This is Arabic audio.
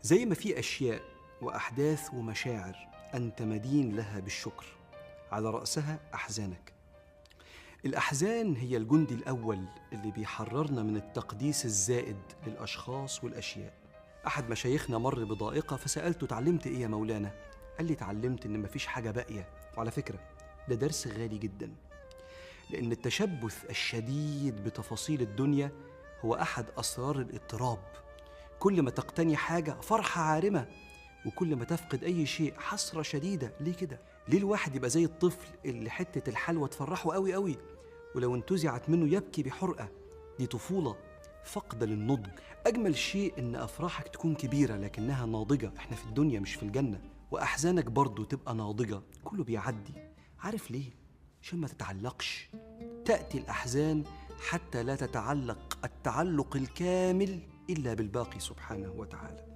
زي ما في أشياء وأحداث ومشاعر أنت مدين لها بالشكر، على رأسها أحزانك. الأحزان هي الجندي الأول اللي بيحررنا من التقديس الزائد للأشخاص والأشياء. أحد مشايخنا مر بضائقة فسألته: اتعلمت إيه يا مولانا؟ قال لي: اتعلمت إن مفيش حاجة باقية. وعلى فكرة ده درس غالي جدا، لأن التشبث الشديد بتفاصيل الدنيا هو أحد أسرار الاضطراب. كل ما تقتني حاجة فرحة عارمة، وكل ما تفقد أي شيء حسرة شديدة. ليه كده؟ ليه الواحد يبقى زي الطفل اللي حتة الحلوى تفرحه قوي قوي، ولو انتزعت منه يبكي بحرقة؟ دي طفولة فقد للنضج. أجمل شيء إن أفراحك تكون كبيرة لكنها ناضجة. إحنا في الدنيا مش في الجنة. وأحزانك برضو تبقى ناضجة. كله بيعدي. عارف ليه؟ عشان ما تتعلقش. تأتي الأحزان حتى لا تتعلق التعلق الكامل إلا بالباقي سبحانه وتعالى.